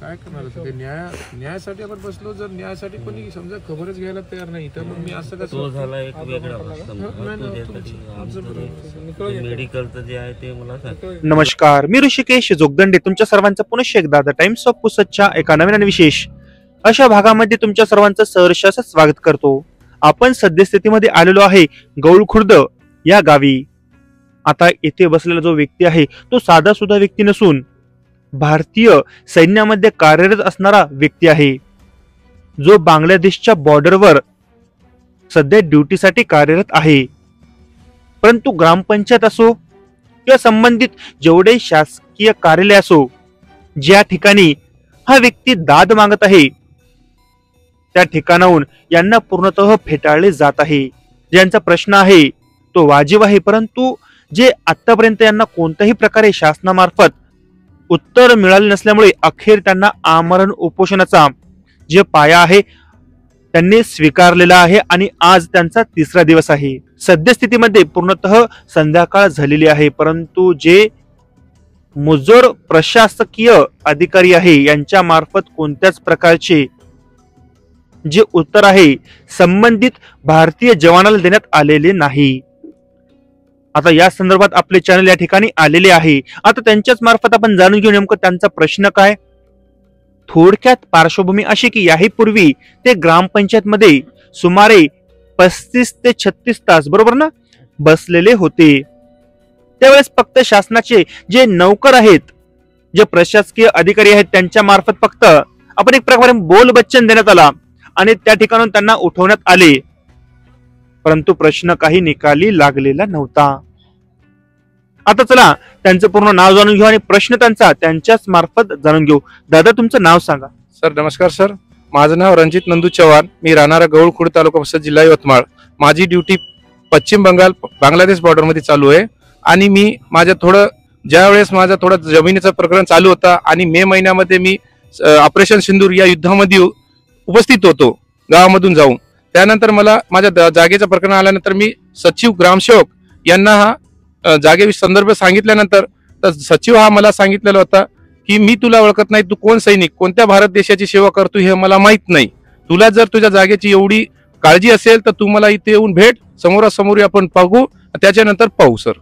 काय करणार होतं ते न्यायासाठी आपण बसलो. जर न्यायासाठी कोणी समजा खबरच घ्यायला तयार नाही तर मग मी असं कसं झाला एक वेगळा मेडिकलचं जे आहे ते मला सांग. नमस्कार, मी ऋषिकेश जोगदंडे तुमच्या सर्वांचं पुनश्च एकदा द टाइम्स ऑफ पुसदच्या एका नवीन आणि विशेष अशा भागामध्ये तुमच्या सर्वांचं सहर्ष असं स्वागत करतो. आपण सद्यस्थितीमध्ये आलेलो आहे गौळखुर्द या गावी. आता येथे बसलेला जो व्यक्ती आहे तो साधा सुद्धा व्यक्ती नसून भारतीय सैन्यामध्ये कार्यरत असणारा व्यक्ती आहे, जो बांगलादेशच्या बॉर्डरवर सध्या ड्युटीसाठी कार्यरत आहे. परंतु ग्रामपंचायत असो किंवा संबंधित जेवढे शासकीय कार्यालय असो, ज्या ठिकाणी हा व्यक्ती दाद मागत आहे त्या ठिकाणाहून यांना पूर्णतः फेटाळले जात आहे. ज्यांचा प्रश्न आहे तो वाजिब आहे, परंतु जे आतापर्यंत यांना कोणत्याही प्रकारे शासनामार्फत उत्तर मिळाले नसल्यामुळे अखेर त्यांना आमरण उपोषणाचा जे पाया आहे त्यांनी स्वीकारलेला आहे आणि आज त्यांचा तिसरा दिवस आहे. सद्यस्थितीमध्ये पूर्णतः संध्याकाळ झालेली आहे, परंतु जे मुजोर प्रशासकीय अधिकारी आहे यांच्या मार्फत कोणत्याच प्रकारचे जे उत्तर आहे संबंधित भारतीय जवानाला देण्यात आलेले नाही. आता या संदर्भात आपले चॅनल या ठिकाणी आलेले आहे. आता त्यांच्याच मार्फत आपण जाणून घेऊ नेमकं त्यांचा प्रश्न काय. थोडक्यात पार्श्वभूमी अशी की याहीपूर्वी ते ग्रामपंचायत मध्ये सुमारे 35 ते 36 तास बरोबर ना बसलेले होते. त्यावेळेस फक्त शासनाचे जे नौकर आहेत, जे प्रशासकीय अधिकारी आहेत त्यांच्या मार्फत फक्त आपण एक प्रकारे बोलबच्चन देण्यात आला आणि त्या ठिकाणून त्यांना उठवण्यात आले, परंतु प्रश्न काही निकाली लागलेला नव्हता. आता चला त्यांचं पूर्ण नाव जाणून घेऊ आणि प्रश्न त्यांच्याच मार्फत जाणून घेऊ. दादा तुमचं नाव सांगा. सर नमस्कार सर, माझं नाव रणजित नंदू चव्हाण, मी राहणारा गौळखुर्द तालुका पुसद जिल्हा यवतमाळ. माझी ड्युटी पश्चिम बंगाल बांगलादेश बॉर्डर मध्ये चालू आहे आणि मी माझ्या ज्यावेळेस माझा जमिनीचं प्रकरण चालू होता आणि मे महिन्यामध्ये मी ऑपरेशन सिंदूर या युद्धामध्ये उपस्थित होतो गावामधून जाऊन. त्यानंतर मला माझ्या जागेचं प्रकरण आल्यानंतर मी सचिव ग्रामसेवक यांना हा जागे संदर्भ सांगितल्यानंतर सचिव हा मला सांगितलेला होता की मी तुला ओळखत नाही, तू कोण सैनिक, कोणत्या भारत देशाची सेवा करतो हे मला माहित नाही. तुला जर तुझ्या जागेची एवढी काळजी असेल तर तू मला इथे येऊन भेट, समोरासमोर आपण पाहू, त्याच्यानंतर पाहू. सर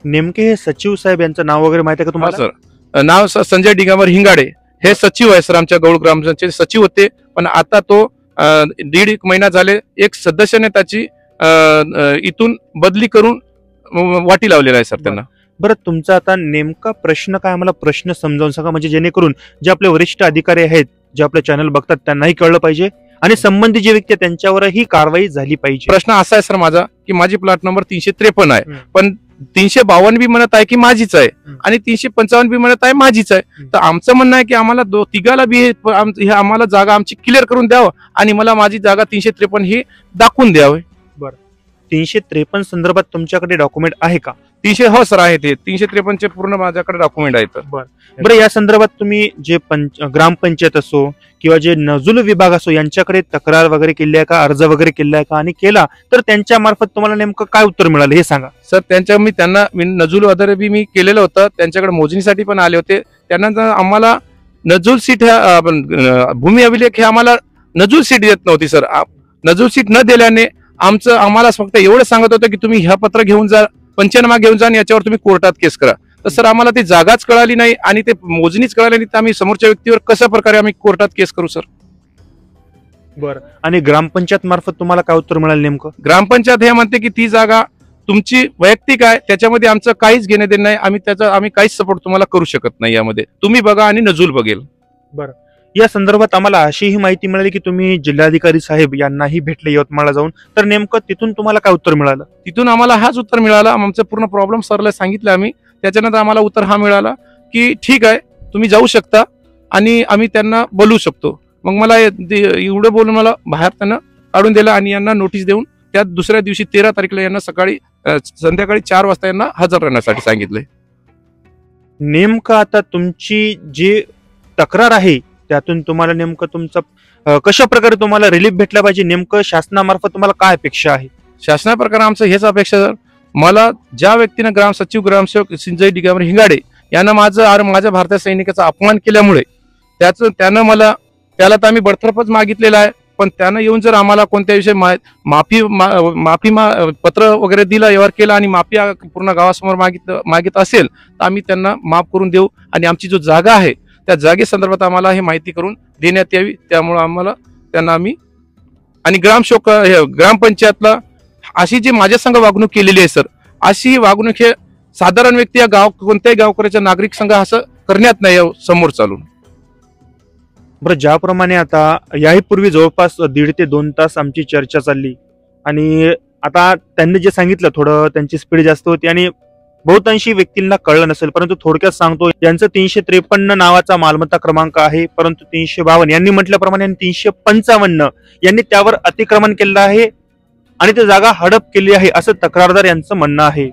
नेमके हे सचिव साहेब यांचं नाव वगैरे माहिती आहे का तुम्हाला? सर नाव संजय दिगंबर हिंगाडे हे सचिव आहे सर, आमच्या गौळ ग्रामपंचायतचे सचिव होते, पण आता तो 1.5 महिना झाले एक सदस्याने त्याची इथून बदली करून वाटी लावलेला आहे सर त्यांना. बरं, तुमचा आता नेमका प्रश्न काय, मला प्रश्न समजावून सांगा, म्हणजे जेणेकरून जे आपले वरिष्ठ अधिकारी आहेत जे आपले चॅनल बघतात त्यांनाही कळलं पाहिजे आणि संबंधित जे व्यक्ती त्यांच्यावरही कारवाई झाली पाहिजे. प्रश्न असा आहे सर माझा की माझी प्लॉट नंबर 353 आहे, पण 352 बी म्हणत आहे की माझीच आहे आणि 355 बी म्हणत आहे माझीच आहे. तर आमचं म्हणणं आहे की आम्हाला तिघाला बी आम्हाला जागा आमची क्लिअर करून द्यावं आणि मला माझी जागा 353 ही दाखवून द्यावी. बरं, 353 संदर्भात तुमच्याकडे डॉक्युमेंट आहे का? 300 हो सर आहे, ते 353 चे पूर्ण माझ्याकडे डॉक्युमेंट आहेत. बरं, या संदर्भात तुम्ही जे ग्रामपंचायत असो किंवा जे नजुल विभाग असो यांच्याकडे तक्रार वगैरे केली आहे का, अर्ज वगैरे केला आहे का, आणि केला तर त्यांच्या मार्फत तुम्हाला नेमकं काय उत्तर मिळालं हे सांगा. सर त्यांना नजुल वगैरे बी मी केलेलं होतं, त्यांच्याकडे मोजणीसाठी पण आले होते. त्यानंतर आम्हाला नजुल सीट भूमी अभिलेख हे आम्हाला नजुल सीट देत नव्हती सर. नजुल सीट न दिल्याने आम्हाला फक्त एवढं सांगत होतं की तुम्ही ह्या पत्र घेऊन जा, पंचनामा घेऊन जा आणि याच्यावर तुम्ही कोर्टात केस करा. तर सर आम्हाला ती जागाच कळाली नाही आणि ते मोजणीच कळाली नाही, तर आम्ही समोरच्या व्यक्तीवर कशा प्रकारे आम्ही कोर्टात केस करू सर. बरं, आणि ग्रामपंचायत मार्फत तुम्हाला काय उत्तर मिळालं नेमकं? ग्रामपंचायत हे म्हणते की ती जागा तुमची वैयक्तिक आहे, त्याच्यामध्ये आमचं काहीच घेणं देणं नाही, आम्ही काहीच सपोर्ट तुम्हाला करू शकत नाही, यामध्ये तुम्ही बघा आणि नजूल बघेल. बरं, या संदर्भात आम्हाला अशीही माहिती मिळाली की तुम्ही जिल्हाधिकारी साहेब यांनाही भेटले यवतमाळला जाऊन, तर नेमकं तिथून तुम्हाला काय उत्तर मिळालं? तिथून आम्हाला हाच उत्तर मिळाला, आमचं पूर्ण प्रॉब्लेम सरला सांगितलं आम्ही. त्याच्यानंतर आम्हाला उत्तर हा मिळाला की ठीक आहे तुम्ही जाऊ शकता आणि आम्ही त्यांना बोलवू शकतो. मग मला एवढं बोलून मला बाहेर त्यांना काढून दिलं आणि यांना नोटीस देऊन त्या दुसऱ्या दिवशी 13 तारखेला यांना संध्याकाळी 4 वाजता यांना हजर राहण्यासाठी सांगितले. नेमकं आता तुमची जी तक्रार आहे त्यातून तुम्हाला नेमकं तुमचं कशा प्रकारे तुम्हाला रिलीफ भेटला पाहिजे, नेमकं शासनामार्फत तुम्हाला काय अपेक्षा आहे? शासनाप्रकारे आमचं हेच अपेक्षा, मला ज्या व्यक्तीने सचिव ग्रामसेवक संजय दिगंबर हिंगाडे यानं माझ्या भारतीय सैनिकाचा अपमान केल्यामुळे त्याला तर आम्ही बडतर्फच मागितलेला आहे, पण त्यानं येऊन जर आम्हाला कोणत्या विषयी माफी पत्र वगैरे दिलं, व्यवहार केला आणि माफी पूर्ण गावासमोर मागित असेल तर आम्ही त्यांना माफ करून देऊ आणि आमची जो जागा आहे त्या जागेसंदर्भात आम्हाला हे माहिती करून देण्यात यावी. त्यामुळे त्यांना आम्ही आणि ग्रामपंचायतला अशी जी माझ्या संघ वागणूक केलेली आहे सर, अशी वागणूक हे साधारण व्यक्ती या कोणत्याही गावकऱ्याच्या नागरिक संघ असं करण्यात नाही समोर चालून. बरं, ज्याप्रमाणे आता याही पूर्वी जवळपास 1.5 ते 2 तास आमची चर्चा चालली आणि आता त्यांनी जे सांगितलं थोडं त्यांची स्पीड जास्त होती आणि बहुतांशी व्यक्तींना कळलं नसेल, परंतु थोडक्यात सांगतो, यांचं 353 नावाचा मालमत्ता क्रमांक आहे, परंतु 352 यांनी म्हटल्याप्रमाणे 355 यांनी त्यावर अतिक्रमण केलं आहे आणि ती जागा हडप केली आहे असं तक्रारदार यांचं म्हणणं आहे.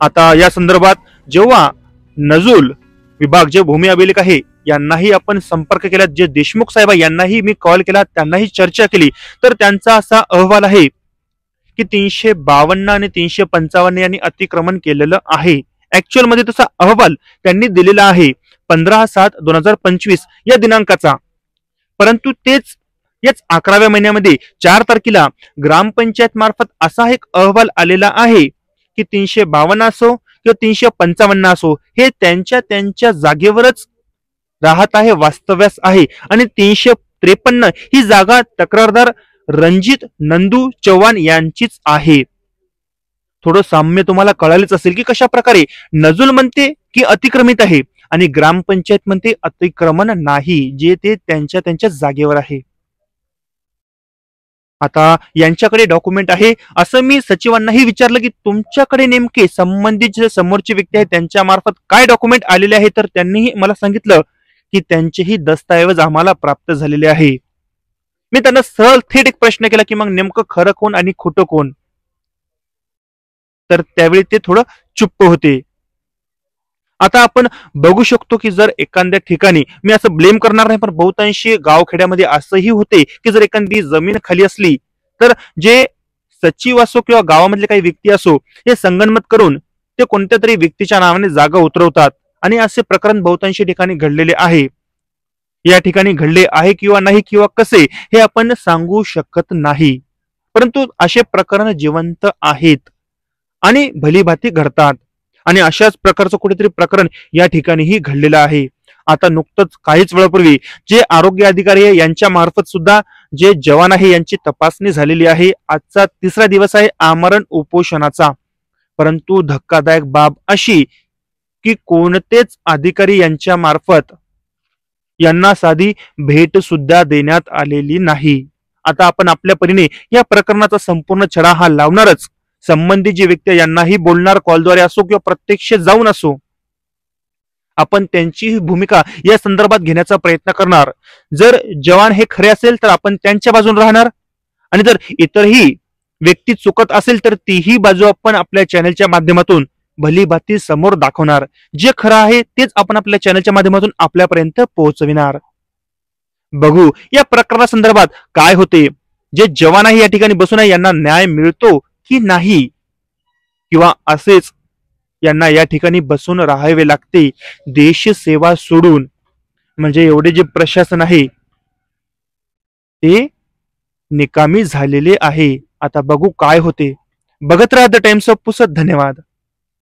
आता या संदर्भात जेव्हा नजूल विभाग जे भूमी अभिलेख आहे यांनाही आपण संपर्क केला, जे देशमुख साहेब यांनाही मी कॉल केला, त्यांनाही चर्चा केली, तर त्यांचा असा अहवाल आहे की 352 आणि 355 यांनी अतिक्रमण केलेलं आहे. ऍक्च्युअल मध्ये तसा अहवाल त्यांनी दिलेला आहे 15/7/2025 या दिनांकाचा, परंतु याच 11व्या महिन्यामध्ये 4 तारखेला ग्रामपंचायत मार्फत असा एक अहवाल आलेला आहे की 352 असो किंवा 355 असो, हे त्यांच्या जागेवरच राहत आहे, वास्तव्यास आहे आणि 353 ही जागा तक्रारदार रणजित नंदू चव्हाण यांचीच आहे. थोडं साम्य तुम्हाला कळालेच असेल की कशा प्रकारे नजूल म्हणते की अतिक्रमित आहे आणि ग्रामपंचायत म्हणते अतिक्रमण नाही, जे ते त्यांच्या जागेवर आहे. आता यांच्याकडे डॉक्युमेंट आहे असं मी सचिवांनाही विचारलं की तुमच्याकडे नेमके संबंधित जे समोरचे व्यक्ती आहेत त्यांच्या मार्फत काय डॉक्युमेंट आलेले आहे, तर त्यांनीही मला सांगितलं की त्यांचेही दस्तऐवज आम्हाला प्राप्त झालेले आहे. मी त्यांना सरळ थेट एक प्रश्न केला की मग नेमकं खरं कोण आणि खोटं कोण, तर त्यावेळी ते थोडं चुप्प होते. आता आपण बघू शकतो की जर एखाद्या ठिकाणी, मी असं ब्लेम करणार नाही, पण बहुतांशी गावखेड्यामध्ये असंही होते की जर एखादी जमीन खाली असली तर जे सचिव असो किंवा गावामधले काही व्यक्ती असो, हे संगनमत करून ते कोणत्या तरी व्यक्तीच्या नावाने जागा उतरवतात आणि असे प्रकरण बहुतांशी ठिकाणी घडलेले आहे. या ठिकाणी घडले आहे किंवा नाही किंवा कसे हे आपण सांगू शकत नाही, परंतु असे प्रकरण जिवंत आहेत आणि भलीभाती घडतात आणि अशाच प्रकारचं कुठेतरी प्रकरण या ठिकाणीही घडलेलं आहे. आता नुकतंच काहीच वेळापूर्वी जे आरोग्य अधिकारी आहे यांच्या मार्फत सुद्धा जे जवान आहे यांची तपासणी झालेली आहे. आजचा 3रा दिवस आहे आमरण उपोषणाचा, परंतु धक्कादायक बाब अशी की कोणतेच अधिकारी यांच्या मार्फत यांना साधी भेट सुद्धा देण्यात आलेली नाही. आता आपण आपल्या परीने या प्रकरणाचा संपूर्ण छडा हा लावणारच, संबंधित जे व्यक्ती यांनाही बोलणार, कॉलद्वारे असो किंवा प्रत्यक्ष जाऊन असो, आपण त्यांची भूमिका या संदर्भात घेण्याचा प्रयत्न करणार. जर जवान हे खरे असेल तर आपण त्यांच्या बाजूने राहणार आणि जर इतरही व्यक्ती चुकत असेल तर तीही बाजू आपण आपल्या चॅनलच्या माध्यमातून भलीभाती समोर दाखवणार. जे खरं आहे तेच आपण आपल्या चॅनलच्या माध्यमातून आपल्यापर्यंत पोहोचविणार. बघू या प्रकरणासंदर्भात काय होते, जे जवान आहे या ठिकाणी बसून आहे यांना न्याय मिळतो की नाही, किंवा असेच यांना या ठिकाणी बसून राहावे लागते देश सेवा सोडून. म्हणजे एवढे जे प्रशासन आहे ते निकामी झालेले आहे. आता बघू काय होते. बघत राहा द टाइम्स ऑफ पुसद. धन्यवाद.